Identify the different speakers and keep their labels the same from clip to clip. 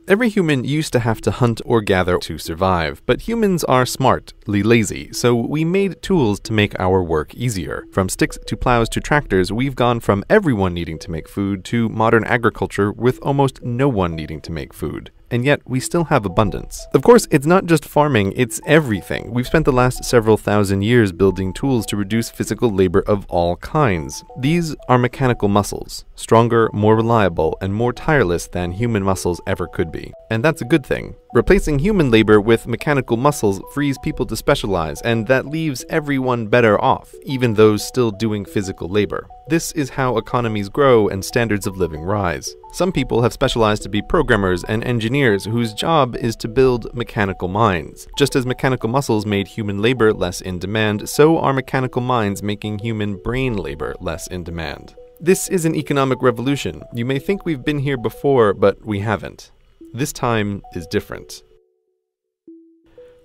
Speaker 1: Every human used to have to hunt or gather to survive, but humans are smartly lazy, so we made tools to make our work easier. From sticks to plows to tractors, we've gone from everyone needing to make food to modern agriculture with almost no one needing to make food. And yet we still have abundance. Of course, it's not just farming, it's everything. We've spent the last several thousand years building tools to reduce physical labor of all kinds. These are mechanical muscles, stronger, more reliable, and more tireless than human muscles ever could be. And that's a good thing. Replacing human labor with mechanical muscles frees people to specialize, and that leaves everyone better off, even those still doing physical labor. This is how economies grow and standards of living rise. Some people have specialized to be programmers and engineers whose job is to build mechanical minds. Just as mechanical muscles made human labor less in demand, so are mechanical minds making human brain labor less in demand. This is an economic revolution. You may think we've been here before, but we haven't. This time is different.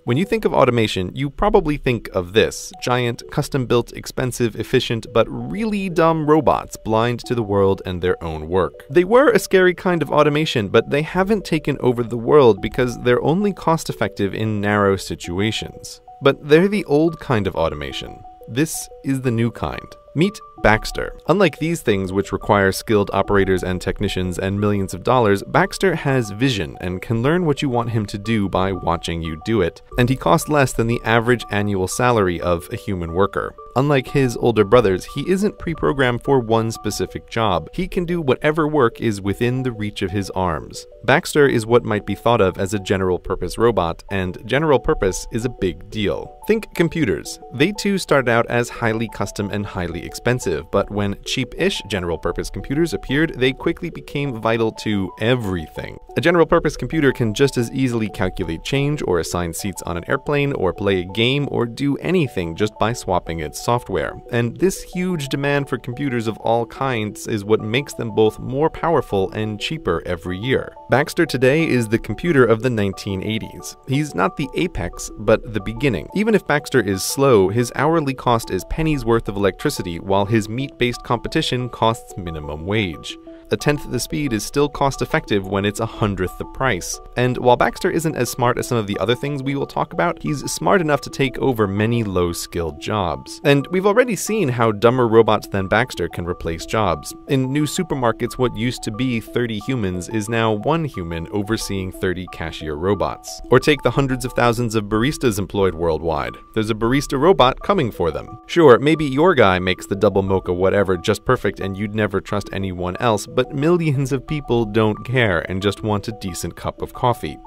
Speaker 1: When you think of automation, you probably think of this: giant, custom-built, expensive, efficient, but really dumb robots blind to the world and their own work. They were a scary kind of automation, but they haven't taken over the world because they're only cost-effective in narrow situations. But they're the old kind of automation. This is the new kind. Meet Baxter. Unlike these things, which require skilled operators and technicians and millions of dollars, Baxter has vision and can learn what you want him to do by watching you do it. And he costs less than the average annual salary of a human worker. Unlike his older brothers, he isn't pre-programmed for one specific job. He can do whatever work is within the reach of his arms. Baxter is what might be thought of as a general-purpose robot, and general purpose is a big deal. Think computers. They too started out as highly custom and highly expensive, but when cheap-ish general-purpose computers appeared, they quickly became vital to everything. A general-purpose computer can just as easily calculate change, or assign seats on an airplane, or play a game, or do anything just by swapping its software. And this huge demand for computers of all kinds is what makes them both more powerful and cheaper every year. Baxter today is the computer of the 1980s. He's not the apex, but the beginning. Even if Baxter is slow, his hourly cost is pennies worth of electricity, while his meat-based competition costs minimum wage. A tenth the speed is still cost-effective when it's 100th the price. And while Baxter isn't as smart as some of the other things we will talk about, he's smart enough to take over many low-skilled jobs. And we've already seen how dumber robots than Baxter can replace jobs. In new supermarkets, what used to be 30 humans is now one human overseeing 30 cashier robots. Or take the hundreds of thousands of baristas employed worldwide. There's a barista robot coming for them. Sure, maybe your guy makes the double mocha whatever just perfect and you'd never trust anyone else, but millions of people don't care and just want a decent cup of coffee.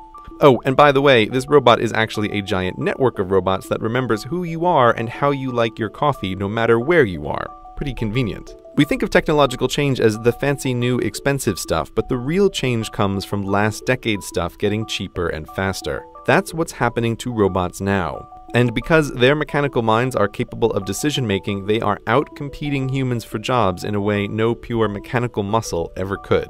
Speaker 1: Oh, and by the way, this robot is actually a giant network of robots that remembers who you are and how you like your coffee no matter where you are. Pretty convenient. We think of technological change as the fancy new expensive stuff, but the real change comes from last decade's stuff getting cheaper and faster. That's what's happening to robots now. And because their mechanical minds are capable of decision-making, they are out-competing humans for jobs in a way no pure mechanical muscle ever could.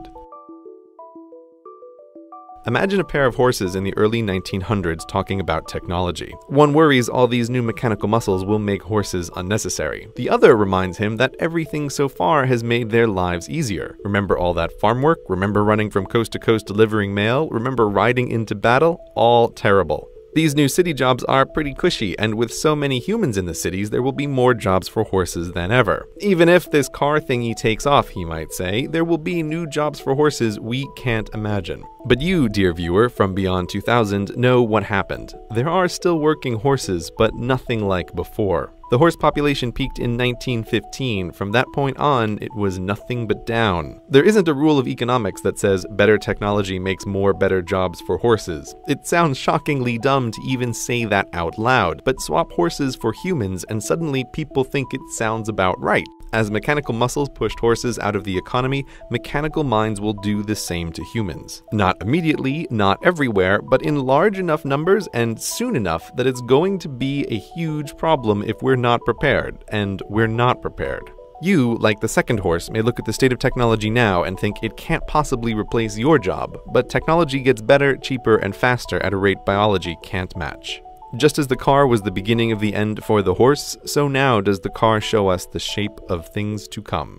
Speaker 1: Imagine a pair of horses in the early 1900s talking about technology. One worries all these new mechanical muscles will make horses unnecessary. The other reminds him that everything so far has made their lives easier. Remember all that farm work? Remember running from coast to coast delivering mail? Remember riding into battle? All terrible. These new city jobs are pretty cushy, and with so many humans in the cities, there will be more jobs for horses than ever. Even if this car thingy takes off, he might say, there will be new jobs for horses we can't imagine. But you, dear viewer from Beyond 2000, know what happened. There are still working horses, but nothing like before. The horse population peaked in 1915. From that point on, it was nothing but down. There isn't a rule of economics that says better technology makes more better jobs for horses. It sounds shockingly dumb to even say that out loud, but swap horses for humans and suddenly people think it sounds about right. As mechanical muscles pushed horses out of the economy, mechanical minds will do the same to humans. Not immediately, not everywhere, but in large enough numbers and soon enough that it's going to be a huge problem if we're not prepared, and we're not prepared. You, like the second horse, may look at the state of technology now and think it can't possibly replace your job, but technology gets better, cheaper, and faster at a rate biology can't match. Just as the car was the beginning of the end for the horse, so now does the car show us the shape of things to come.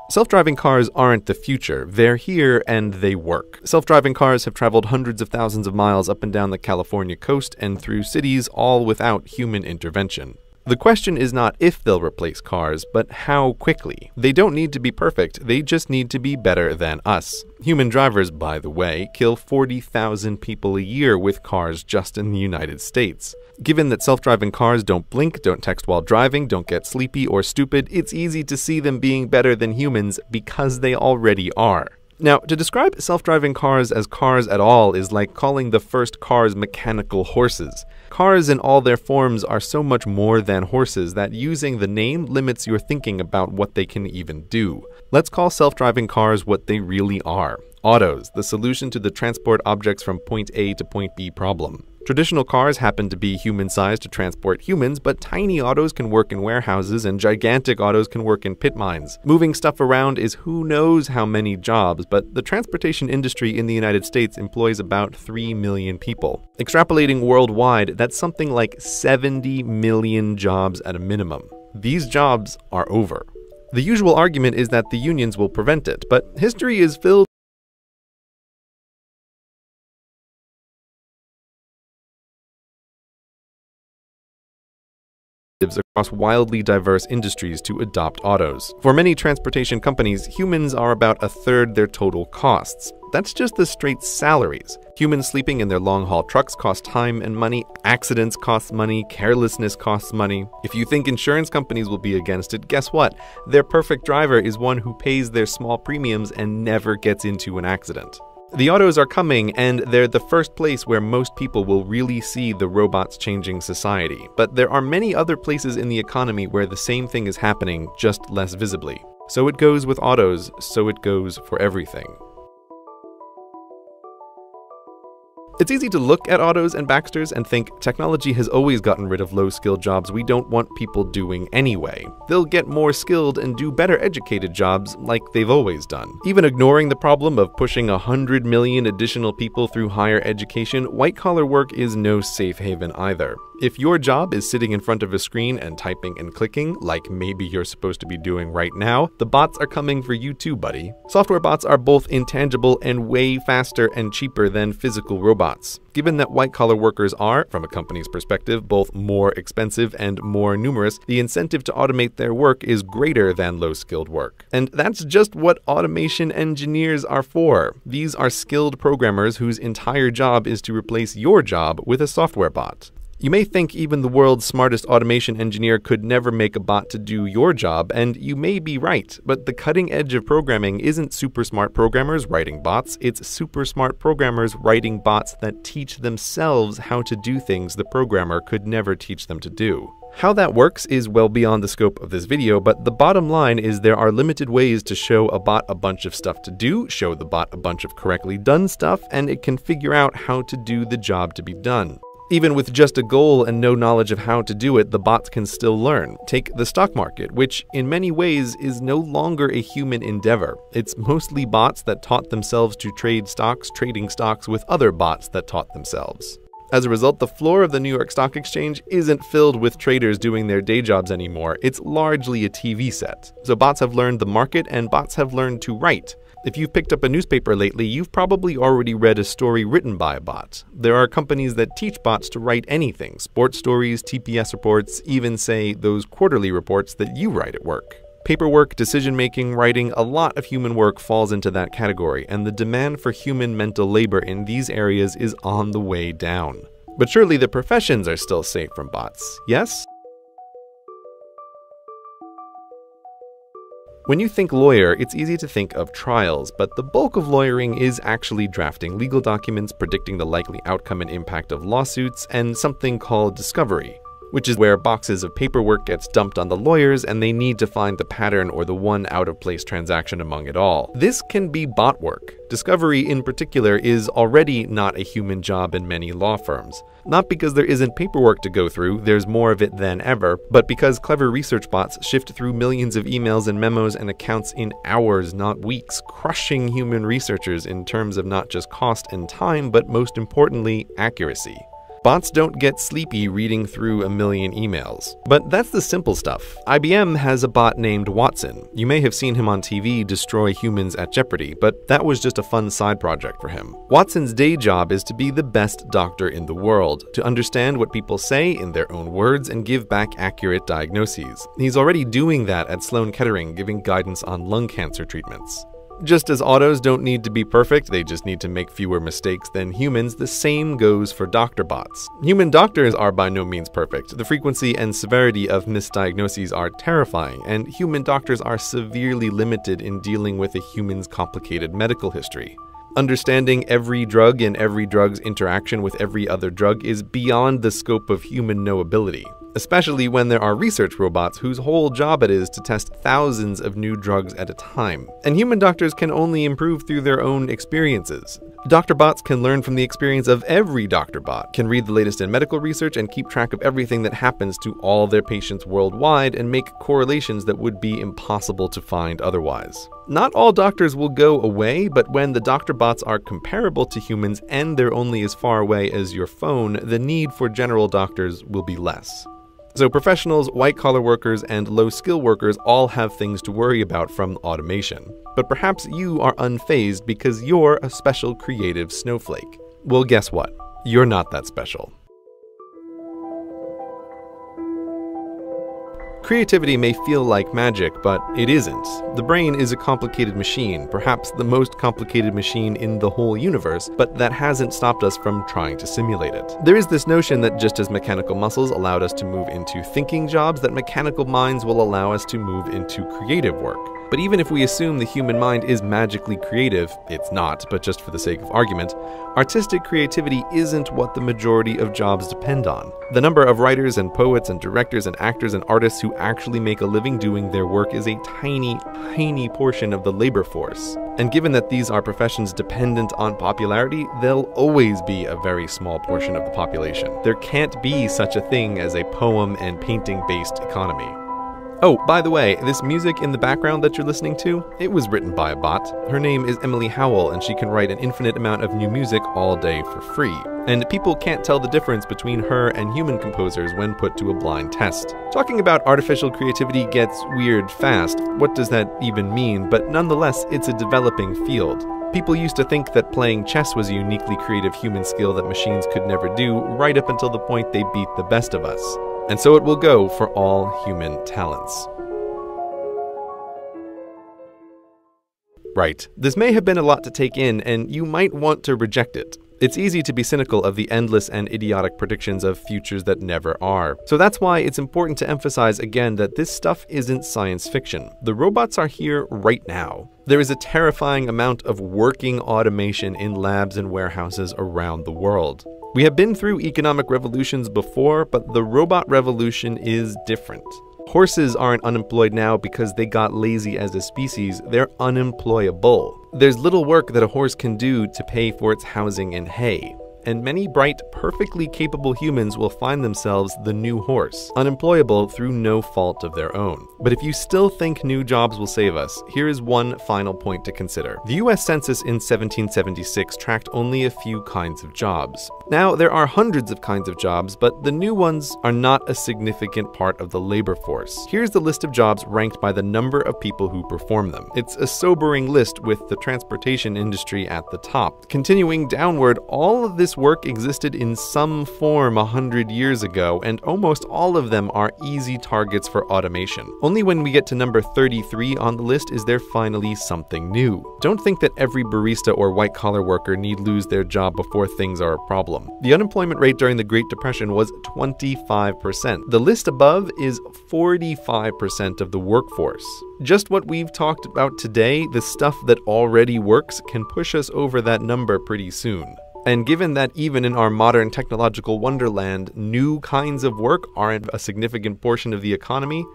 Speaker 1: Self-driving cars aren't the future. They're here and they work. Self-driving cars have traveled hundreds of thousands of miles up and down the California coast and through cities, all without human intervention. The question is not if they'll replace cars, but how quickly. They don't need to be perfect, they just need to be better than us. Human drivers, by the way, kill 40,000 people a year with cars just in the United States. Given that self-driving cars don't blink, don't text while driving, don't get sleepy or stupid, it's easy to see them being better than humans because they already are. Now, to describe self-driving cars as cars at all is like calling the first cars mechanical horses. Cars in all their forms are so much more than horses that using the name limits your thinking about what they can even do. Let's call self-driving cars what they really are. Autos, the solution to the transport objects from point A to point B problem. Traditional cars happen to be human-sized to transport humans, but tiny autos can work in warehouses and gigantic autos can work in pit mines. Moving stuff around is who knows how many jobs, but the transportation industry in the United States employs about 3 million people. Extrapolating worldwide, that's something like 70 million jobs at a minimum. These jobs are over. The usual argument is that the unions will prevent it, but history is filled across wildly diverse industries to adopt autos. For many transportation companies, humans are about a third their total costs. That's just the straight salaries. Humans sleeping in their long-haul trucks cost time and money, accidents cost money, carelessness costs money. If you think insurance companies will be against it, guess what? Their perfect driver is one who pays their small premiums and never gets into an accident. The autos are coming, and they're the first place where most people will really see the robots changing society. But there are many other places in the economy where the same thing is happening, just less visibly. So it goes with autos, so it goes for everything. It's easy to look at Autos and Baxters and think technology has always gotten rid of low-skilled jobs we don't want people doing anyway. They'll get more skilled and do better educated jobs like they've always done. Even ignoring the problem of pushing 100 million additional people through higher education, white-collar work is no safe haven either. If your job is sitting in front of a screen and typing and clicking, like maybe you're supposed to be doing right now, the bots are coming for you too, buddy. Software bots are both intangible and way faster and cheaper than physical robots. Given that white-collar workers are, from a company's perspective, both more expensive and more numerous, the incentive to automate their work is greater than low-skilled work. And that's just what automation engineers are for. These are skilled programmers whose entire job is to replace your job with a software bot. You may think even the world's smartest automation engineer could never make a bot to do your job, and you may be right, but the cutting edge of programming isn't super smart programmers writing bots, it's super smart programmers writing bots that teach themselves how to do things the programmer could never teach them to do. How that works is well beyond the scope of this video, but the bottom line is there are limited ways to show a bot a bunch of stuff to do, show the bot a bunch of correctly done stuff, and it can figure out how to do the job to be done. Even with just a goal and no knowledge of how to do it, the bots can still learn. Take the stock market, which in many ways is no longer a human endeavor. It's mostly bots that taught themselves to trade stocks, trading stocks with other bots that taught themselves. As a result, the floor of the New York Stock Exchange isn't filled with traders doing their day jobs anymore. It's largely a TV set. So bots have learned the market and bots have learned to write. If you've picked up a newspaper lately, you've probably already read a story written by a bot. There are companies that teach bots to write anything, sports stories, TPS reports, even say those quarterly reports that you write at work. Paperwork, decision-making, writing, a lot of human work falls into that category, and the demand for human mental labor in these areas is on the way down. But surely the professions are still safe from bots, yes? When you think lawyer, it's easy to think of trials, but the bulk of lawyering is actually drafting legal documents, predicting the likely outcome and impact of lawsuits, and something called discovery, which is where boxes of paperwork gets dumped on the lawyers and they need to find the pattern or the one out-of-place transaction among it all. This can be bot work. Discovery, in particular, is already not a human job in many law firms. Not because there isn't paperwork to go through, there's more of it than ever, but because clever research bots shift through millions of emails and memos and accounts in hours, not weeks, crushing human researchers in terms of not just cost and time, but most importantly, accuracy. Bots don't get sleepy reading through a million emails. But that's the simple stuff. IBM has a bot named Watson. You may have seen him on TV destroy humans at Jeopardy, but that was just a fun side project for him. Watson's day job is to be the best doctor in the world, to understand what people say in their own words and give back accurate diagnoses. He's already doing that at Sloan Kettering, giving guidance on lung cancer treatments. Just as autos don't need to be perfect, they just need to make fewer mistakes than humans, the same goes for doctor bots. Human doctors are by no means perfect. The frequency and severity of misdiagnoses are terrifying, and human doctors are severely limited in dealing with a human's complicated medical history. Understanding every drug and every drug's interaction with every other drug is beyond the scope of human knowability, especially when there are research robots whose whole job it is to test thousands of new drugs at a time. And human doctors can only improve through their own experiences. Doctor bots can learn from the experience of every doctor bot, can read the latest in medical research and keep track of everything that happens to all their patients worldwide and make correlations that would be impossible to find otherwise. Not all doctors will go away, but when the doctor bots are comparable to humans and they're only as far away as your phone, the need for general doctors will be less. So professionals, white-collar workers, and low-skill workers all have things to worry about from automation. But perhaps you are unfazed because you're a special creative snowflake. Well, guess what? You're not that special. Creativity may feel like magic, but it isn't. The brain is a complicated machine, perhaps the most complicated machine in the whole universe, but that hasn't stopped us from trying to simulate it. There is this notion that just as mechanical muscles allowed us to move into thinking jobs, that mechanical minds will allow us to move into creative work. But even if we assume the human mind is magically creative, it's not, but just for the sake of argument, artistic creativity isn't what the majority of jobs depend on. The number of writers and poets and directors and actors and artists who actually make a living doing their work is a tiny, tiny portion of the labor force. And given that these are professions dependent on popularity, they'll always be a very small portion of the population. There can't be such a thing as a poem and painting-based economy. Oh, by the way, this music in the background that you're listening to, it was written by a bot. Her name is Emily Howell, and she can write an infinite amount of new music all day for free. And people can't tell the difference between her and human composers when put to a blind test. Talking about artificial creativity gets weird fast. What does that even mean? But nonetheless, it's a developing field. People used to think that playing chess was a uniquely creative human skill that machines could never do, right up until the point they beat the best of us. And so it will go for all human talents. Right, this may have been a lot to take in, and you might want to reject it. It's easy to be cynical of the endless and idiotic predictions of futures that never are. So that's why it's important to emphasize again that this stuff isn't science fiction. The robots are here right now. There is a terrifying amount of working automation in labs and warehouses around the world. We have been through economic revolutions before, but the robot revolution is different. Horses aren't unemployed now because they got lazy as a species, they're unemployable. There's little work that a horse can do to pay for its housing and hay. And many bright, perfectly capable humans will find themselves the new horse, unemployable through no fault of their own. But if you still think new jobs will save us, here is one final point to consider. The US Census in 1776 tracked only a few kinds of jobs. Now, there are hundreds of kinds of jobs, but the new ones are not a significant part of the labor force. Here's the list of jobs ranked by the number of people who perform them. It's a sobering list with the transportation industry at the top. Continuing downward, all of this work existed in some form 100 years ago, and almost all of them are easy targets for automation. Only when we get to number 33 on the list is there finally something new. Don't think that every barista or white-collar worker need lose their job before things are a problem. The unemployment rate during the Great Depression was 25%. The list above is 45% of the workforce. Just what we've talked about today, the stuff that already works, can push us over that number pretty soon. And given that even in our modern technological wonderland, new kinds of work aren't a significant portion of the economy,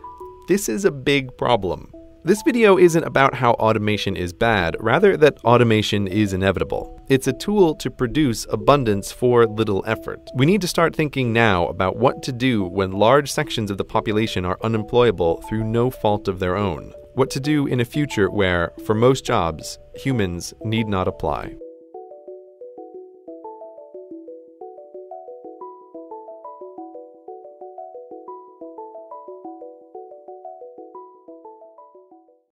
Speaker 1: this is a big problem. This video isn't about how automation is bad, rather that automation is inevitable. It's a tool to produce abundance for little effort. We need to start thinking now about what to do when large sections of the population are unemployable through no fault of their own. What to do in a future where, for most jobs, humans need not apply.